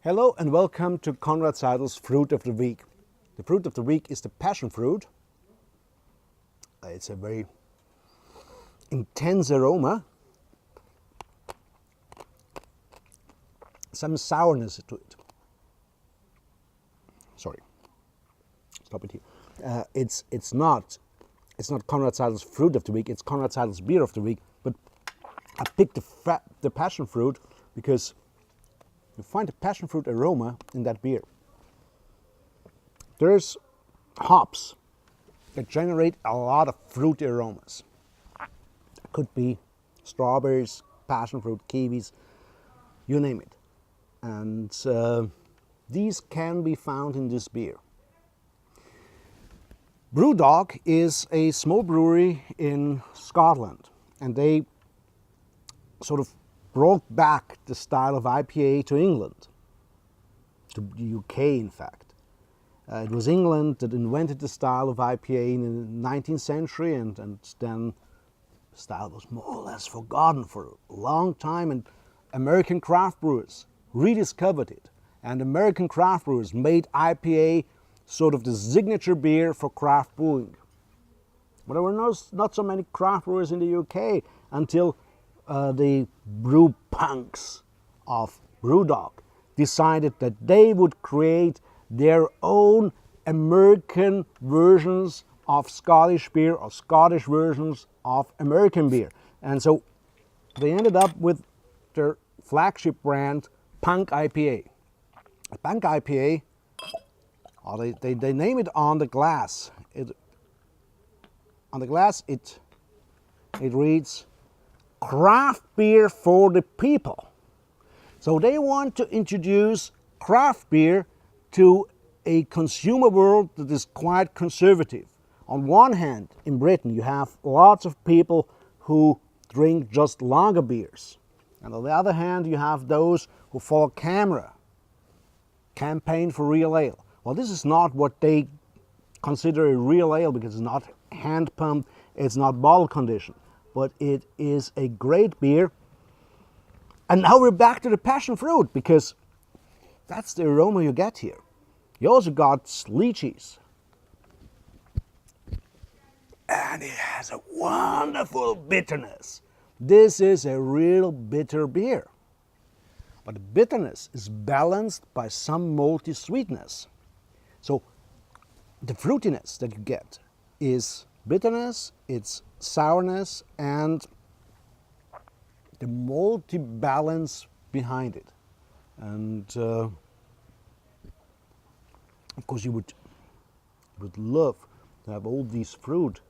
Hello and welcome to Conrad Seidel's Fruit of the Week. The fruit of the week is the passion fruit. It's a very intense aroma. Some sourness to it. Sorry, stop it here. It's not Conrad Seidel's Fruit of the Week. It's Conrad Seidel's Beer of the Week. But I picked the passion fruit because you find a passion fruit aroma in that beer. There's hops that generate a lot of fruity aromas. It could be strawberries, passion fruit, kiwis, you name it. And these can be found in this beer. Brewdog is a small brewery in Scotland, and they sort of brought back the style of IPA to England, to the UK in fact. It was England that invented the style of IPA in the 19th century, and then the style was more or less forgotten for a long time, and American craft brewers rediscovered it, and American craft brewers made IPA sort of the signature beer for craft brewing. But there were not so many craft brewers in the UK until the brew punks of Brewdog decided that they would create their own American versions of Scottish beer or Scottish versions of American beer. And so they ended up with their flagship brand, Punk IPA. A Punk IPA, they name it on the glass. On the glass it reads, craft beer for the people. So they want to introduce craft beer to a consumer world that is quite conservative. On one hand, in Britain, you have lots of people who drink just lager beers. And on the other hand, you have those who follow campaign for real ale. Well, this is not what they consider a real ale because it's not hand pumped, it's not bottle conditioned. But it is a great beer. And now we're back to the passion fruit, because that's the aroma you get here. You also got lychees. And it has a wonderful bitterness. This is a real bitter beer. But the bitterness is balanced by some malty sweetness. So the fruitiness that you get is bitterness, it's sourness, and the malty balance behind it. And of course you would love to have all these fruit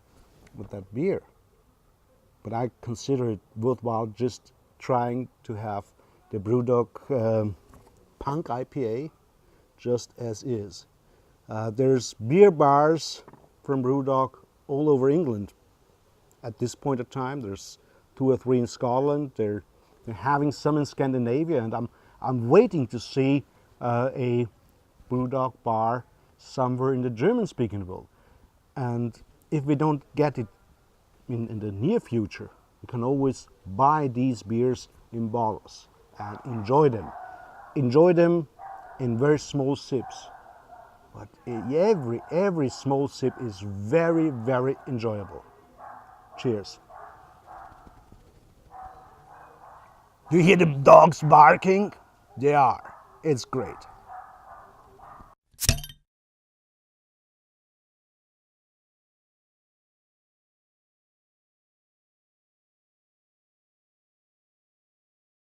with that beer. But I consider it worthwhile just trying to have the Brewdog Punk IPA just as is. There's beer bars from Brewdog all over England. At this point of time, there's 2 or 3 in Scotland. They're having some in Scandinavia, and I'm waiting to see a Brewdog bar somewhere in the German-speaking world. And if we don't get it in the near future, you can always buy these beers in bottles and enjoy them. Enjoy them in very small sips. But every small sip is very, very enjoyable. Cheers. Do you hear the dogs barking? They are. It's great.